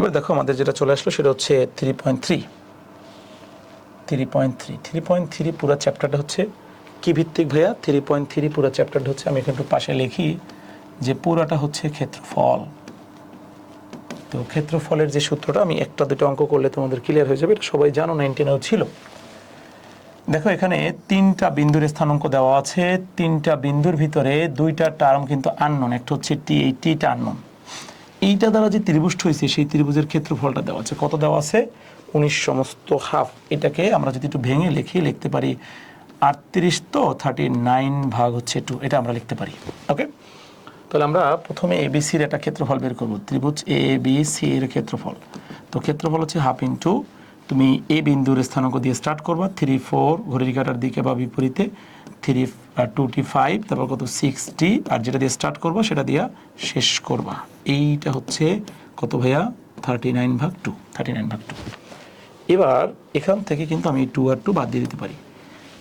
এবার দেখো আমাদের যেটা চলে আসলো সেটা হচ্ছে 3.3 পুরো চ্যাপ্টারটা হচ্ছে কি ভিত্তিক ভাইয়া? 3.3 পুরো চ্যাপ্টারটা হচ্ছে, আমি এখানে একটু পাশে লিখি যে পুরাটা হচ্ছে ক্ষেত্রফল। তো ক্ষেত্রফলের যে সূত্রটা আমি একটা দুটো অঙ্ক করলে তোমাদের ক্লিয়ার হয়ে যাবে, এটা সবাই জানো, 19-এও ছিল। দেখো এখানে তিনটা বিন্দুর স্থানাঙ্ক দেওয়া আছে, তিনটা বিন্দুর ভিতরে দুইটা টার্ম কিন্তু আননোন, একটা হচ্ছে টি, এই টিটা আননোন। এইটা দ্বারা যে ত্রিভুজটা হয়েছে সেই ত্রিভুজের ক্ষেত্রফলটা দেওয়া আছে, কত দেওয়া আছে? 19 সমস্ত হাফ। এটাকে আমরা যদি একটু ভেঙে লিখতে পারি 38 তো 39 ভাগ হচ্ছে 2, এটা আমরা লিখতে পারি। ওকে, তাহলে আমরা প্রথমে এবিসির একটা ক্ষেত্রফল বের করব, ত্রিভুজ এ বি সি এর ক্ষেত্রফল। তো ক্ষেত্রফল হচ্ছে হাফ ইন্টু, তুমি এ বিন্দুর স্থানাঙ্ক দিয়ে স্টার্ট করবা 3 4, ঘড়ির কাঁটার দিকে বা বিপরীতে 2t5, তারপর কত 6t, আর যেটা দিয়ে স্টার্ট করবা সেটা দিয়ে শেষ করবা। এইটা হচ্ছে কত ভাইয়া? 39/2। এবার এখান থেকে কিন্তু আমি 2 আর 2 বাদ দিয়ে দিতে পারি।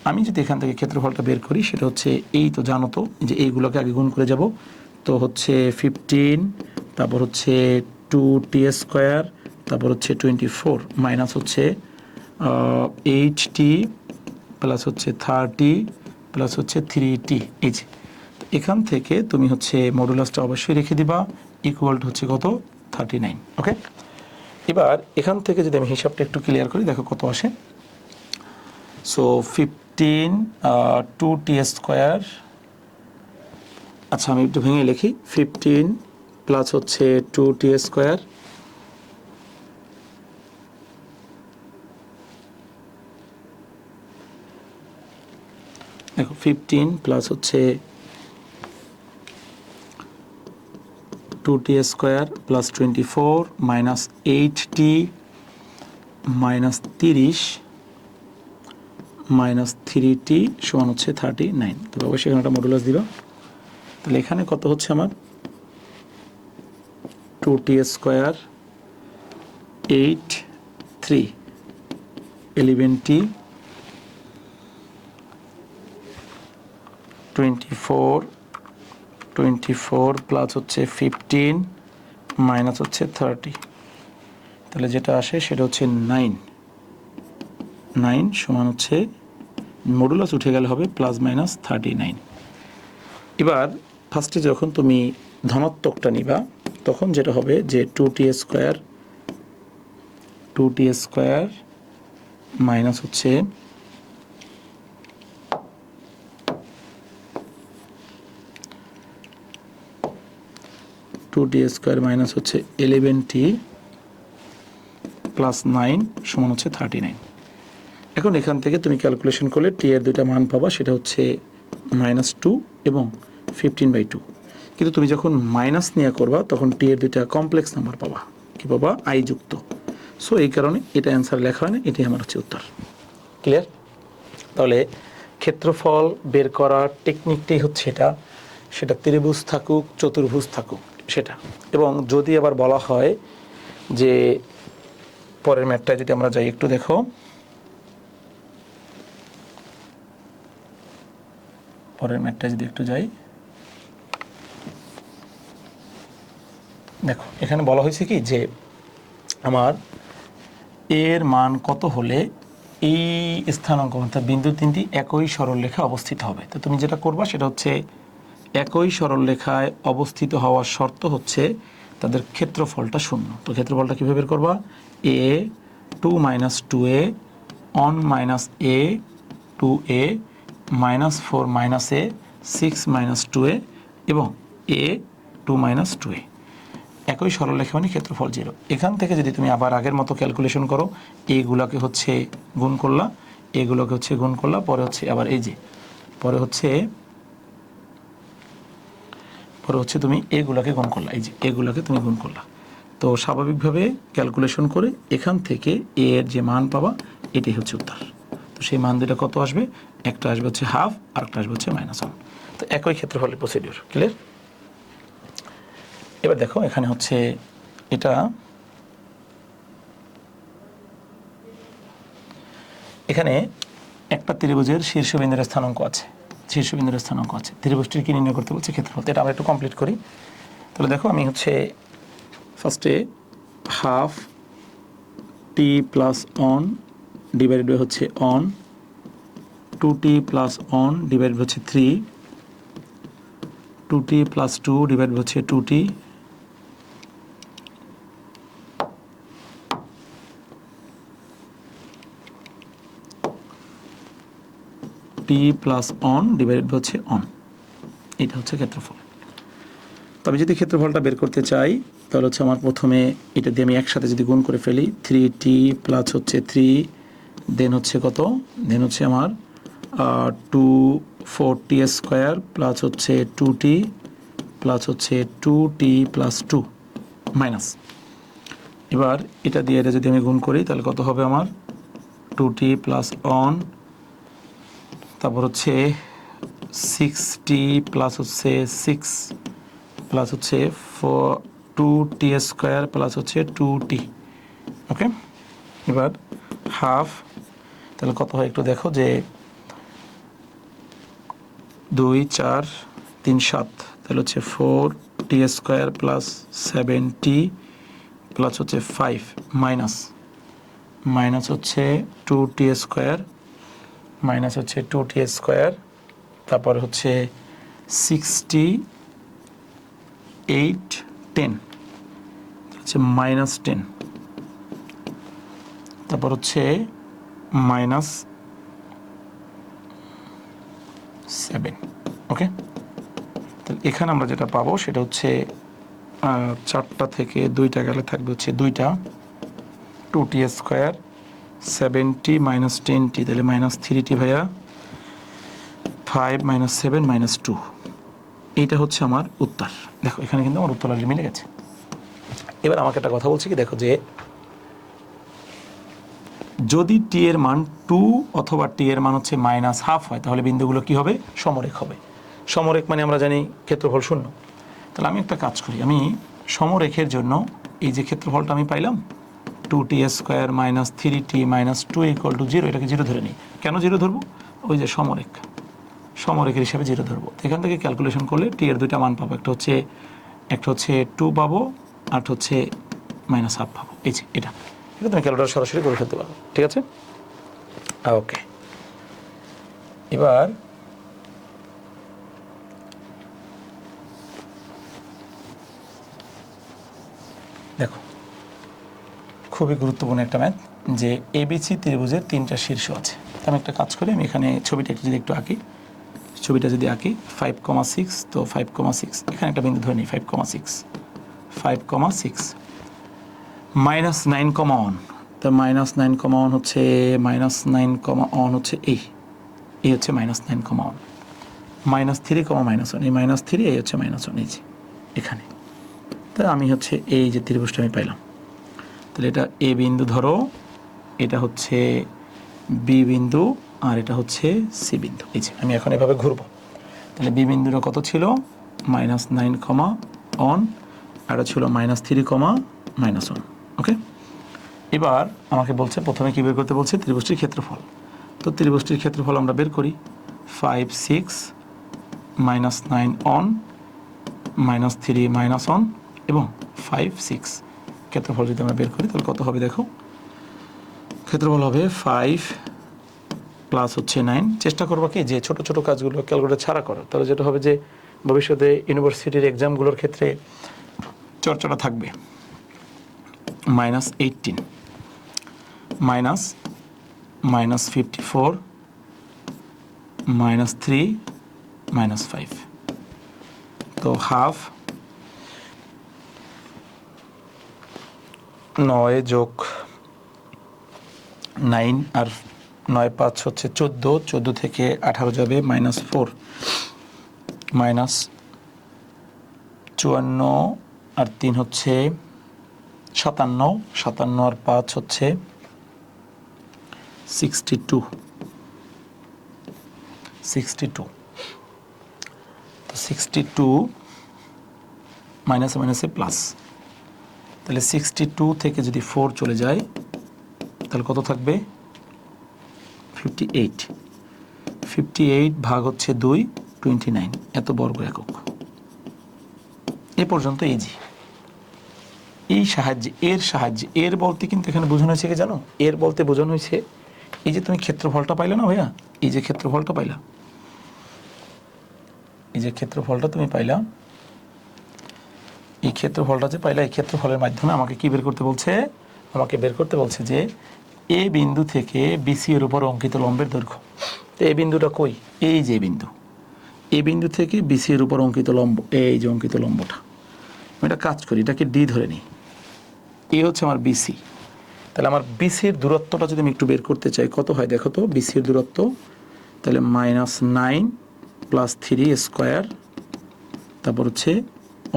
আমি যদি এখান থেকে ক্ষেত্রফলটা বের করি সেটা হচ্ছে, এই তো জানো তো যে এইগুলোকে আগে গুণ করে যাব, তো হচ্ছে 15, তারপর হচ্ছে 2t², তারপর হচ্ছে 24, মাইনাস হচ্ছে 8t, প্লাস হচ্ছে 30, প্লাস হচ্ছে 3t। এই যে এখান থেকে তুমি হচ্ছে মডুলাসটা অবশ্যই রেখে দিবা, ইকুয়াল টু হচ্ছে কত? 39। ওকে, এবার এখান থেকে যদি আমি হিসাবটা একটু ক্লিয়ার করি, দেখো কত আসে। সো 15 2t², আচ্ছা আমি একটু ভেঙে লিখি, 15 প্লাস হচ্ছে 2t², দেখো 15 প্লাস হচ্ছে 2t² plus 24 minus 8t minus 30 minus 3t সমান হচ্ছে 39। তবে অবশ্যই এখানে একটা মডুলাস দিবা। তাহলে এখানে কত হচ্ছে আমার? 2t², 8 3 11t 24 প্লাস হচ্ছে 15 মাইনাস হচ্ছে 30, তাহলে যেটা আসে সেটা হচ্ছে 9 সমান হচ্ছে, মডুলাস উঠে গেলে হবে প্লাস মাইনাস 39। এবার ফার্স্টে যখন তুমি ধনাত্মকটা নিবা তখন যেটা হবে যে 2t² মাইনাস হচ্ছে 2t² মাইনাস হচ্ছে 11t প্লাস 9 সমান হচ্ছে 39। এখন এখান থেকে তুমি ক্যালকুলেশন করলে টি এর দুইটা মান পাবা, সেটা হচ্ছে -2 এবং 15/2। কিন্তু তুমি যখন মাইনাস নিয়ে করবা তখন টি এর দুইটা কমপ্লেক্স নাম্বার পাবা, কি পাবা? আই যুক্ত। সো এই কারণে এটা অ্যান্সার লেখা হয় না, এটাই আমার হচ্ছে উত্তর। ক্লিয়ার? তাহলে ক্ষেত্রফল বের করার টেকনিকটাই হচ্ছে এটা, সেটা ত্রিভুজ থাকুক চতুর্ভুজ থাকুক সেটা। এবং যদি আবার বলা হয় যে পরের ম্যাথটায় যদি আমরা যাই, একটু দেখো, পরের ম্যাথটায় যদি একটু যাই, দেখো এখানে বলা হয়েছে কি যে আমার এর মান কত হলে এই স্থানাঙ্ক অর্থাৎ বিন্দু তিনটি একই সরলরেখায় অবস্থিত হবে। তো তুমি যেটা করবা সেটা হচ্ছে একই সরলরেখায় অবস্থিত হওয়ার শর্ত হচ্ছে তাদের ক্ষেত্রফলটা শূন্য। তো ক্ষেত্রফলটা কীভাবে বের করবা? a 2 - 2a on - a 2a -4 - a 6 - 2a এবং a 2 - 2a, একই সরলরেখা মানে ক্ষেত্রফল 0। এখান থেকে যদি তুমি আবার আগের মতো ক্যালকুলেশন করো, এইগুলোকে হচ্ছে গুণ করলা, এগুলোকে হচ্ছে গুণ করলা, পরে হচ্ছে আবার এই যে পরে হচ্ছে তুমি এগুলোকে গুণ করলা, এই যে এগুলোকে তুমি গুণ করলা। তো স্বাভাবিকভাবে ক্যালকুলেশন করে এখান থেকে এ এর যে মান পাবা এটাই হচ্ছে উত্তর। তো সেই মান দুটা কত আসবে? একটা আসবে হচ্ছে হাফ আর একটা আসবে হচ্ছে -1। তো একই ক্ষেত্রফলের প্রসিডিউর। ক্লিয়ার? এবার দেখো এখানে হচ্ছে এটা, এখানে একটা ত্রিভুজের শীর্ষবিন্দুর স্থানাঙ্ক আছে, ত্রিভুজটির কি নির্ণয় করতে বলছে? ক্ষেত্রফল। এটা আমরা একটু কমপ্লিট করি। তাহলে দেখো আমি হচ্ছে ফার্স্টে half t plus on divided by হচ্ছে one, 2t plus on divided by হচ্ছে 3, 2t প্লাস 2 ডিভাইডেড বাই হচ্ছে 2t, t plus on divided by হচ্ছে অন। এটা হচ্ছে ক্ষেত্রফল। তবে যদি ক্ষেত্রফলটা বের করতে চাই তাহলে হচ্ছে আমার প্রথমে এটা দিয়ে আমি একসাথে যদি গুণ করে ফেলি, 3t প্লাস হচ্ছে 3, দেন হচ্ছে কত, দেন হচ্ছে আমার 4t স্কোয়ার প্লাস হচ্ছে 2t প্লাস হচ্ছে 2t প্লাস 2 মাইনাস, এবার এটা দিয়ে এটা যদি আমি গুণ করি তাহলে কত হবে আমার 2t প্লাস অন, তারপর হচ্ছে 6t প্লাস হচ্ছে 6 প্লাস হচ্ছে 2t স্কোয়ার প্লাস হচ্ছে 2t। ওকে, এবার হাফ, তাহলে কত হয় একটু দেখো, যে 2 4 3 7, তাহলে হচ্ছে 4t square plus 7t plus হচ্ছে 5 মাইনাস, মাইনাস হচ্ছে 2t স্কোয়ার, মাইনাস হচ্ছে 2t স্কোয়ার, তারপর হচ্ছে 68 10 হচ্ছে মাইনাস 10, তারপর হচ্ছে মাইনাস 7। ওকে, তাহলে এখানে আমরা যেটা পাবো সেটা হচ্ছে 4টা থেকে 2টা গেলে থাকবে হচ্ছে 2টা, 2t square 7t minus 10t, তাহলে মাইনাস 3t ভাইয়া, 5 মাইনাস 7 মাইনাস 2। এইটা হচ্ছে আমার উত্তর। দেখো এখানে কিন্তু আমার উত্তর অলরেডি মিলে গেছে। এবার আমাকে একটা কথা বলছি কি, দেখো যে যদি টি এর মান 2 অথবা টি এর মান হচ্ছে মাইনাস হাফ হয় তাহলে বিন্দুগুলো কি হবে, সমরেখ হবে। সমরেখ মানে আমরা জানি ক্ষেত্রফল শূন্য। তাহলে আমি একটা কাজ করি, আমি সমরেখের জন্য এই যে ক্ষেত্রফলটা আমি পাইলাম 2t square minus 3t minus 2 equal to 0, এটাকে 0 ধরে নিই। কেন 0 ধরবো, ওই যে সমরেখ, সমরেখের হিসাবে 0 ধরবো। এখান থেকে ক্যালকুলেশন করলে টি এর দুইটা মান পাবো, একটা হচ্ছে 2 পাবো, আর হচ্ছে মাইনাস হাফ পাবো। এই যে এটা তুমি ক্যালকুলেটর সরাসরি করে ফেলতে পারো। ঠিক আছে, ওকে। এবার দেখো খুবই গুরুত্বপূর্ণ একটা ম্যাথ, যে এবিসি ত্রিভুজের 3টা শীর্ষ আছে। আমি একটা কাজ করি, আমি এখানে ছবিটা যদি একটু আঁকি, ছবিটা যদি আঁকি 5,6, তো 5,6 এখানে একটা বিন্দু ধরে নিই, 5,6 মাইনাস 9,1, তো মাইনাস 9,1 হচ্ছে মাইনাস 9,1 হচ্ছে এই হচ্ছে মাইনাস 9,1, মাইনাস 3, মাইনাস 1, এই মাইনাস 3, এই হচ্ছে মাইনাস 1, এই যে এখানে। তো আমি হচ্ছে এই যে ত্রিভুজটা আমি পাইলাম, তাহলে এটা এ বিন্দু ধরো, এটা হচ্ছে বি বিন্দু, আর এটা হচ্ছে সি বিন্দু। এই যে আমি এখন এভাবে ঘুরবো, তাহলে বি বিন্দুটা কত ছিল, মাইনাস 9,1, আর এটা ছিল মাইনাস 3, মাইনাস 1। ওকে, এবার আমাকে বলছে প্রথমে কী বের করতে বলছে, ত্রিভুজটির ক্ষেত্রফল। তো ত্রিভুজটির ক্ষেত্রফল আমরা বের করি, 5 6 মাইনাস 9 অন মাইনাস 3 মাইনাস 1 এবং 5 6 ক্ষেত্রফল যদি আমরা বের করি তাহলে কত হবে, দেখো ক্ষেত্রফল হবে 5 প্লাস হচ্ছে 9। চেষ্টা করবো কি যে ছোটো ছোটো কাজগুলো ক্যালকুলেটর ছাড়া করো, তাহলে যেটা হবে যে ভবিষ্যতে ইউনিভার্সিটির এক্সামগুলোর ক্ষেত্রে চর্চাটা থাকবে। মাইনাস 18 মাইনাস 54 মাইনাস 3 মাইনাস 5, তো হাফ 9 যোগ 9 আর 9 5 হচ্ছে 14, 14 থেকে 18 যাবে মাইনাস 4, মাইনাস 54 আর 3 হচ্ছে 57, 57 আর 5 হচ্ছে 62, 62, তো 62 মাইনাসে মাইনাসে প্লাস, তাহলে 62 থেকে যদি 4 চলে যায় তাহলে কত থাকবে, 58, 58 ভাগ হচ্ছে 2, 29, এত বর্গ একক। এ পর্যন্ত ইজি। এই সাহায্যে এর সাহায্যে এর বলতে কিন্তু এখানে বোঝানো হয়েছে কি জানো, এর বলতে বোঝানো হয়েছে এই যে তুমি ক্ষেত্রফলটা পাইলে না ভাইয়া, এই যে ক্ষেত্রফলটা পাইলা, এই যে ক্ষেত্রফলটা তুমি পাইলা, এই ক্ষেত্রফলটা যে পাইলা, এই ক্ষেত্রফলের মাধ্যমে আমাকে কি বের করতে বলছে, আমাকে বের করতে বলছে যে এ বিন্দু থেকে বিসি এর উপর অঙ্কিত লম্বের দৈর্ঘ্য। তো এই বিন্দুটা কই, এই যে বিন্দু, এই বিন্দু থেকে বিসি এর উপর অঙ্কিত লম্ব, এই যে অঙ্কিত লম্বটা, আমি এটা কাজ করি, এটাকে ডি ধরে নিই, এ হচ্ছে আমার বিসি। তাহলে আমার বিসির দূরত্বটা যদি আমি একটু বের করতে চাই, কত হয় দেখো তো বিসির দূরত্ব, তাহলে -9 + 3 স্কোয়ার, তারপর হচ্ছে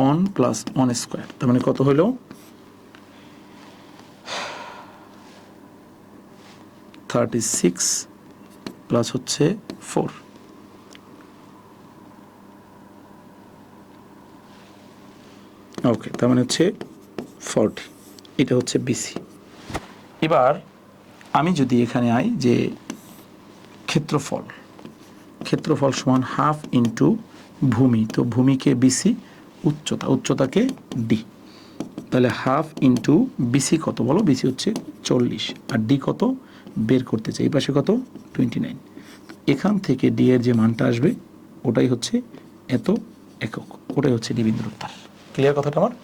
1 + 1 স্কোয়ার, তার মানে কত হলো 36 প্লাস হচ্ছে 4। ওকে, তার মানে হচ্ছে 40, এটা হচ্ছে বিসি। এবার আমি যদি এখানে আই যে ক্ষেত্রফল, ক্ষেত্রফল সমান হাফ ইন্টু ভূমি, তো ভূমিকে বিসি, উচ্চতা, উচ্চতাকে ডি, তাহলে হাফ ইন্টু বিসি কত বলো, বিসি হচ্ছে 40 আর ডি কত বের করতে চাই, এই পাশে কত 29, এখান থেকে ডি এর যে মানটা আসবে ওটাই হচ্ছে এত একক, ওটাই হচ্ছে ডি বিন্দুর উত্তর। ক্লিয়ার কথাটা আমার?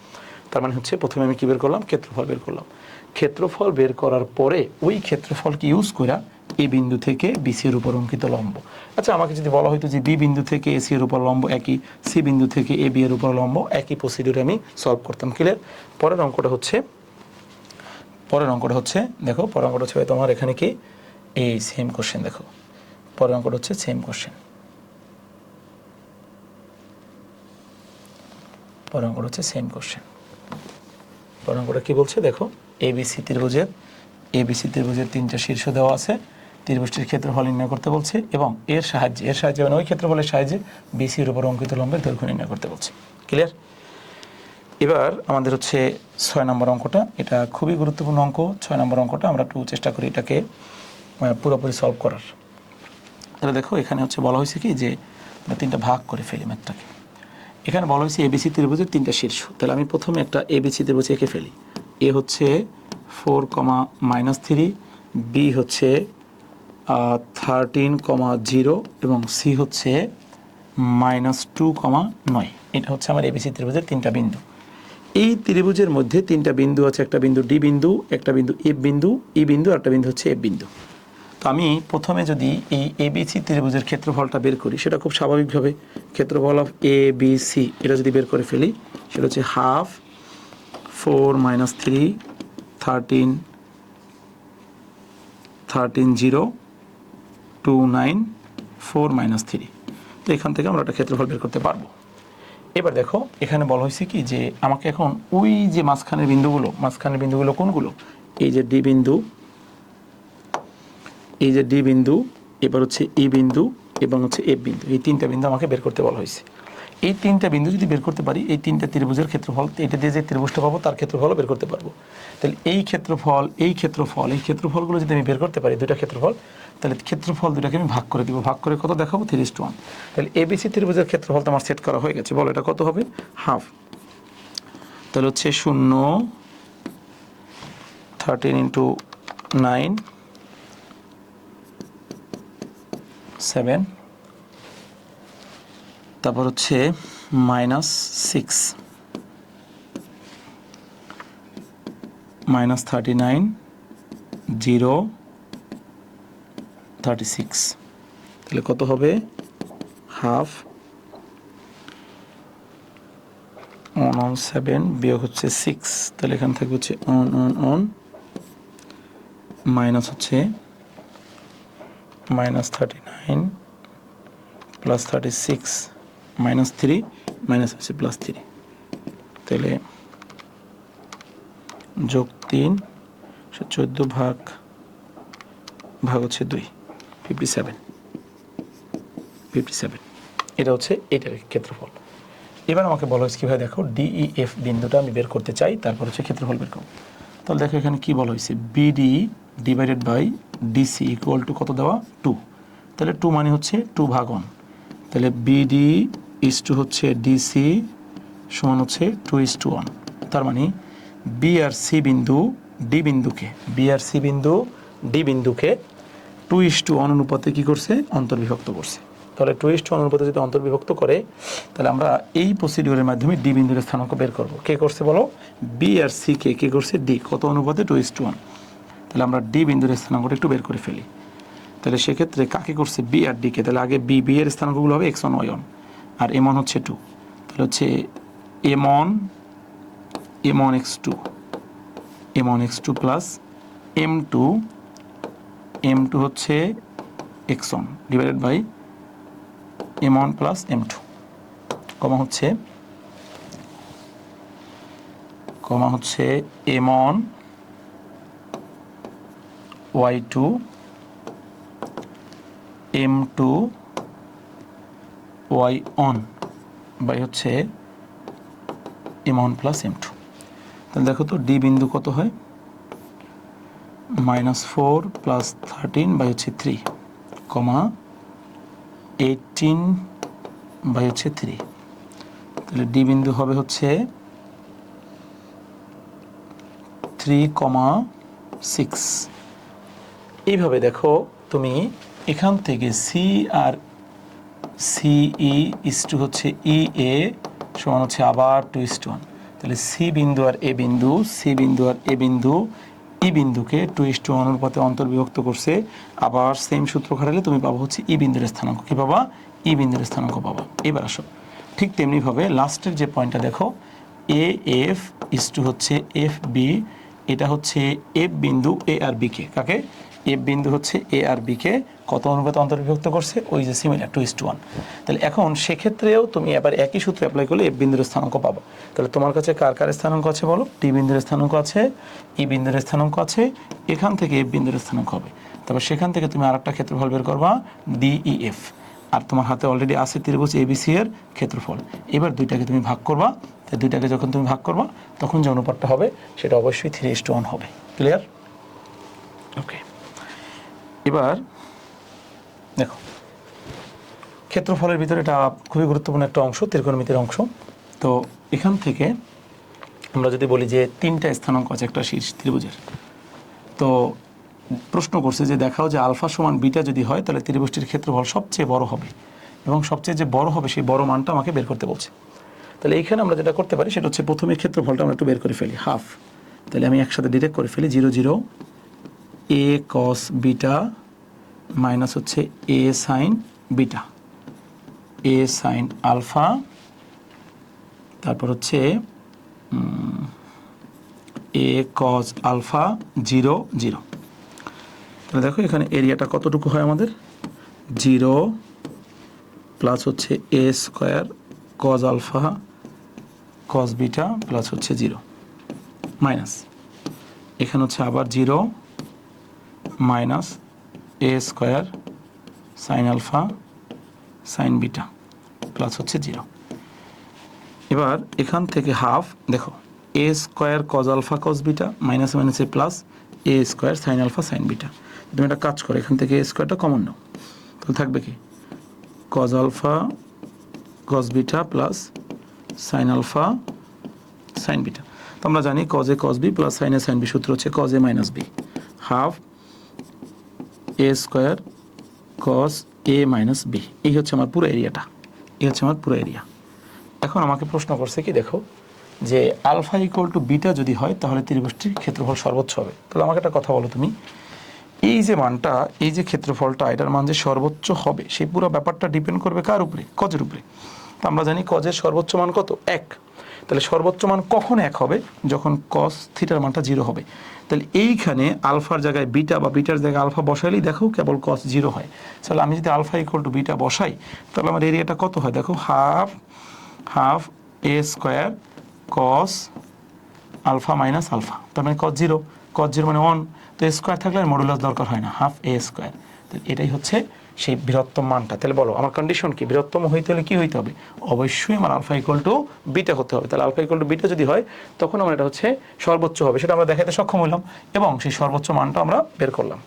তার মানে হচ্ছে প্রথমে আমি কি বের করলাম, ক্ষেত্রফল বের করলাম, ক্ষেত্রফল বের করার পরে ওই ক্ষেত্রফলকে ইউজ করে এই বিন্দু থেকে বিসি এর উপর অঙ্কিত লম্ব। আচ্ছা, আমাকে যদি বলা হতো যে বি বিন্দু থেকে এসি এর উপর লম্ব একই, সি বিন্দু থেকে এ বি এর উপর লম্ব একই, প্রসিডিউরে আমি সলভ করতাম। ক্লিয়ার? পরের অঙ্কটা হচ্ছে, দেখো পরের অঙ্কটা হচ্ছে তোমার এখানে কি এই সেম কোশ্চেন, দেখো পরের অঙ্কটা হচ্ছে সেম কোশ্চেন, পরের অঙ্কটা হচ্ছে সেম কোশ্চেন। পরের অঙ্কটা কি বলছে দেখো, এবিসি ত্রিভুজের 3টা শীর্ষ দেওয়া আছে, ত্রিভুজটির ক্ষেত্রফল নির্ণয় করতে বলছে এবং এর সাহায্যে মানে ওই ক্ষেত্রফলের সাহায্যে বিসি এর উপর অঙ্কিত লম্বের দৈর্ঘ্য নির্ণয় করতে বলছে। ক্লিয়ার? এবার আমাদের হচ্ছে 6 নম্বর অঙ্কটা, এটা খুবই গুরুত্বপূর্ণ অঙ্ক। 6 নম্বর অঙ্কটা আমরা একটু চেষ্টা করি এটাকে পুরোপুরি সলভ করার। তাহলে দেখো এখানে হচ্ছে বলা হয়েছে কি যে আমরা 3টা ভাগ করে ফেলি ম্যাথটাকে। এখানে বলা হয়েছে এবিসি ত্রিভুজের 3টা শীর্ষ, তাহলে আমি প্রথমে একটা এবিসি ত্রিভুজ এঁকে ফেলি। এ হচ্ছে 4, -3, বি হচ্ছে 13, 0 এবং সি হচ্ছে -2, 9। এটা হচ্ছে আমার এবিসি ত্রিভুজের 3টা বিন্দু। এই ত্রিভুজের মধ্যে 3টা বিন্দু আছে, একটা বিন্দু ডি বিন্দু, একটা বিন্দু এফ বিন্দু, ই বিন্দু, আর একটা বিন্দু হচ্ছে এফ বিন্দু। তো আমি প্রথমে যদি এই এবিসি ত্রিভুজের ক্ষেত্রফলটা বের করি, সেটা খুব স্বাভাবিকভাবে ক্ষেত্রফল অফ এ বি সি এটা যদি বের করে ফেলি, সেটা হচ্ছে হাফ 4 - 3 13 0 2 9 4 - 3। তো এখান থেকে আমরা একটা ক্ষেত্রফল বের করতে পারবো। এবার দেখো এখানে বলা হয়েছে কি যে আমাকে এখন ওই যে মাঝখানের বিন্দুগুলো কোনগুলো, এই যে ডি বিন্দু, এই যে ডি বিন্দু, এবার হচ্ছে ই বিন্দু এবং হচ্ছে এফ বিন্দু, এই 3টা বিন্দু আমাকে বের করতে বলা হয়েছে। এই 3টা বিন্দু যদি বের করতে পারি, এই 3টা ত্রিভুজের ক্ষেত্রফল, এটা দিয়ে যে ত্রিভুজটা পাবো তার ক্ষেত্রফলও বের করতে পারবো। তাহলে এই ক্ষেত্রফলগুলো যদি আমি বের করতে পারি, 2টা ক্ষেত্রফল, তাহলে ক্ষেত্রফল 2টাকে আমি ভাগ করে দিব, ভাগ করে কত দেখাবো 3:1। তাহলে এবিসি ত্রিভুজের ক্ষেত্রফল তো আমার সেট করা হয়ে গেছে, বলো এটা কত হবে, হাফ। তাহলে হচ্ছে 0 13 × 9 7, তারপর হচ্ছে -6 -39 0 36, তাহলে কত হবে হাফ 117 বিয়োগ হচ্ছে 6, তাহলে এখানে থাকবে হচ্ছে on মাইনাস হচ্ছে -39 + 36 -3 মাইনাস হচ্ছে +3, তাহলে যোগ 3 14 ভাগ হচ্ছে 2 57। এটা হচ্ছে এটার ক্ষেত্রফল। এবার আমাকে বলা হয়েছে কীভাবে, দেখো ডিইএফ বিন্দুটা আমি বের করতে চাই, তারপর হচ্ছে ক্ষেত্রফল বের করব। তাহলে দেখো এখানে কি বলা হয়েছে, BD divided by DC equal to কত দেওয়া 2, তাহলে 2 মানে হচ্ছে 2/1, তাহলে বিডি ইজ টু হচ্ছে ডিসি সমান হচ্ছে 2:1, তার মানে বি আর সি বিন্দু ডি বিন্দুকে বি আর সি বিন্দু ডি বিন্দুকে 2:1 অনুপাতে কী করছে অন্তর্বিভক্ত করছে। তাহলে 2:1 অনুপাতে যদি অন্তর্বিভক্ত করে তাহলে আমরা এই প্রসিডিউরের মাধ্যমে ডি বিন্দুর স্থানাঙ্ক বের করব। কে করছে বলো? বি আর সি কে করছে ডি, কত অনুপাতে 2:1। তাহলে আমরা ডি বিন্দুর স্থানাঙ্কটা একটু বের করে ফেলি। তাহলে সেক্ষেত্রে কাকে করছে বি আর ডিকে, তাহলে আগে বি এর স্থানাঙ্কগুলো হবে x1 y1 আর m1 হচ্ছে 2, তাহলে হচ্ছে m1 x2 প্লাস m2 হচ্ছে x1 divided by m1 plus m2 কমা হচ্ছে m1 y2 m2 y1 by হচ্ছে m1 প্লাস m2। তাহলে দেখো তো ডি বিন্দু কত হয়, -4 প্লাস 13 বাই হচ্ছে 3 কমা 18 বাই হচ্ছে 3। তাহলে ডি বিন্দু হবে হচ্ছে 3,6। এইভাবে দেখো তুমি এখান থেকে সি আর সিই ইস্টু হচ্ছে ই এ সমান হচ্ছে আবার 2:1। তাহলে সি বিন্দু আর এ বিন্দু ই বিন্দুকে 2:1 অনুপাতে অন্তর্বিভক্ত করছে। আবার সেম সূত্র খাটালে তুমি পাবো হচ্ছে ই বিন্দুর স্থানাঙ্ক। কী পাবা? ই বিন্দুর স্থানাঙ্ক পাবা। এবার আসো ঠিক তেমনিভাবে লাস্টের যে পয়েন্টটা দেখো, এ এফ ইস্টু হচ্ছে এফ বি, এটা হচ্ছে এফ বিন্দু এ আর বিকে, কাকে? এফ বিন্দু হচ্ছে এ আর বিকে কত অনুপাতে অন্তর্বিভক্ত করছে? ওই যে সিমিলার 2:1। তাহলে এখন সেক্ষেত্রেও তুমি এবার একই সূত্র অ্যাপ্লাই করলে এফ বিন্দুর স্থানাঙ্ক পাবো। তাহলে তোমার কাছে কার স্থানাঙ্ক আছে বলো? টি বিন্দুর স্থানাঙ্ক আছে, ই বিন্দুর স্থানাঙ্ক আছে, এখান থেকে এফ বিন্দুর স্থানাঙ্ক হবে। তারপর সেখান থেকে তুমি আরেকটা ক্ষেত্রফল বের করবা ডিইএফ, আর তোমার হাতে অলরেডি আছে ত্রিভুজ এবিসি এর ক্ষেত্রফল। এবার দুইটাকে তুমি ভাগ করবা। তাই দুইটাকে যখন তুমি ভাগ করবা তখন যে অনুপাতটা হবে সেটা অবশ্যই 3:1 হবে। ক্লিয়ার? ওকে, এবার দেখো ক্ষেত্রফলের ভিতরে এটা খুবই গুরুত্বপূর্ণ একটা অংশ, ত্রিকোণমিতির অংশ। তো এখান থেকে আমরা যদি বলি যে 3টা স্থানাঙ্ক আছে একটা শীর্ষ ত্রিভুজের, তো প্রশ্ন করছে যে দেখাও যে আলফা সমান বিটা যদি হয় তাহলে ত্রিভুজটির ক্ষেত্রফল সবচেয়ে বড় হবে, এবং সবচেয়ে যে বড় হবে সেই বড় মানটা আমাকে বের করতে বলছে। তাহলে এইখানে আমরা যেটা করতে পারি সেটা হচ্ছে প্রথমে ক্ষেত্রফলটা আমরা একটু বের করে ফেলি, হাফ। তাহলে আমি একসাথে ডিরেক্ট করে ফেলি 0 0 এ কস বিটা মাইনাস হচ্ছে এ সাইন বিটা, এ সাইন আলফা, তারপর হচ্ছে এ কজ আলফা 0 0। তাহলে দেখো এখানে এরিয়াটা কতটুকু হয় আমাদের, 0 প্লাস হচ্ছে a square cos alpha cos beta plus হচ্ছে 0 মাইনাস এখানে হচ্ছে আবার 0 minus a square sine alpha sine beta plus হচ্ছে 0। এবার এখান থেকে হাফ, দেখো a square cos alpha cos beta minus মাইনাসে plus a square sine alpha sine beta. তুমি একটা কাজ করো, এখান থেকে এ স্কোয়ারটা কমন নাও, তাহলে থাকবে কি cos alpha cos beta plus sine alpha sine beta. তো আমরা জানি cos A cos B plus sine A sine B সূত্র হচ্ছে cos A minus B, half A square cos A minus B. এই হচ্ছে আমার পুরো এরিয়াটা, এই হচ্ছে আমার পুরো এরিয়া। এখন আমাকে প্রশ্ন করছে কি, দেখো যে আলফা ইকুয়াল টু বিটা যদি হয় তাহলে ত্রিভুজটির ক্ষেত্রফল সর্বোচ্চ হবে। তাহলে আমাকে একটা কথা বলো তুমি, এই যে মানটা, এই যে ক্ষেত্রফলটা, এটার মান যে সর্বোচ্চ হবে সেই পুরো ব্যাপারটা ডিপেন্ড করবে কার উপরে? কজের উপরে। তো আমরা জানি কজের সর্বোচ্চ মান কত? 1। তাহলে সর্বোচ্চ মান কখন 1 হবে? যখন কস থিটার মানটা 0 হবে। তাহলে এইখানে আলফার জায়গায় বিটা বা বিটার জায়গায় আলফা বসাইলেই দেখো কেবল কস 0 হয়। তাহলে আমি যদি আলফা ইকুয়াল টু বিটা বসাই তাহলে আমার এরিয়াটা কত হয়? দেখো হাফ এ square cos alpha minus alpha, তার মানে কস 0, কস 0 মানে 1। তো স্কোয়ার থাকলে আর মডুলাস দরকার হয় না, হাফ এ স্কোয়ার। তাহলে এটাই হচ্ছে সেই বৃহত্তম মানটা। তাহলে বলো আমার কন্ডিশন কি? বৃহত্তম হইতে হলে কি হইতে হবে? অবশ্যই আমার আলফা ইকুয়াল টু বিটা হতে হবে। তাহলে আলফা ইকুয়াল টু বিটা যদি হয় তখন আমার এটা হচ্ছে সর্বোচ্চ হবে, সেটা আমরা দেখাতে সক্ষম হলাম এবং সেই সর্বোচ্চ মানটা আমরা বের করলাম।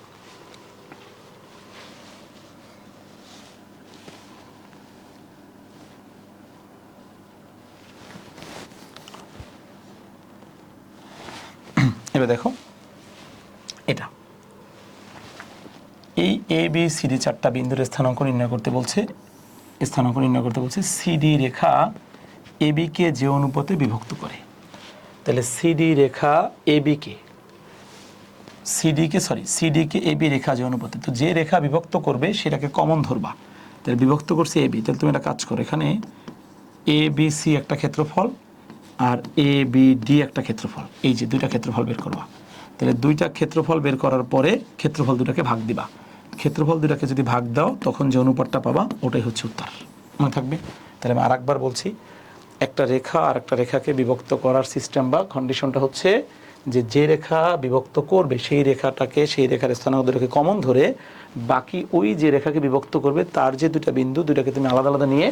ভেবে দেখো, এটা এই এ বি সিডি চারটা বিন্দুর স্থানাঙ্ক নির্ণয় করতে বলছে। স্থানাঙ্ক নির্ণয় করতে বলছে সিডি রেখা এ বিকে যে অনুপাতে বিভক্ত করে। তাহলে CD Rekha A bike সিডিকে A B রেখা যে অনুপাতে, তো যে রেখা বিভক্ত করবে সেটাকে কমন ধরবা। তাহলে বিভক্ত করছে এ বি, তাহলে তুমি একটা কাজ করো, এখানে এ বি সি একটা ক্ষেত্রফল আর এ বি ডি একটা ক্ষেত্রফল, এই যে দুইটা ক্ষেত্রফল বের করবা। তাহলে দুইটা ক্ষেত্রফল বের করার পরে ক্ষেত্রফল দুটাকে ভাগ দিবা। ক্ষেত্রফল দুটাকে যদি ভাগ দাও তখন যে অনুপাতটা পাবা ওটাই হচ্ছে উত্তর, মনে থাকবে। তাহলে আমি আরেকবার বলছি, একটা রেখা আর একটা রেখাকে বিভক্ত করার সিস্টেম বা কন্ডিশনটা হচ্ছে যে রেখা বিভক্ত করবে সেই রেখাটাকে, সেই রেখার স্থানাঙ্ক দুটোকে কমন ধরে বাকি ওই যে রেখাকে বিভক্ত করবে তার যে দুটা বিন্দু, দুটাকে তুমি আলাদা আলাদা নিয়ে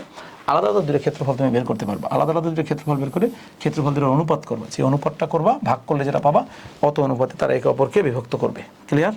আলাদা আলাদা দুটো ক্ষেত্রফল তুমি বের করতে পারবা। আলাদা আলাদা দুটো ক্ষেত্রফল বের করে ক্ষেত্রফল দুটোর অনুপাত করবা, সেই অনুপাতটা করবা, ভাগ করলে যেটা পাবা অত অনুপাতে তারা একে অপরকে বিভক্ত করবে। ক্লিয়ার?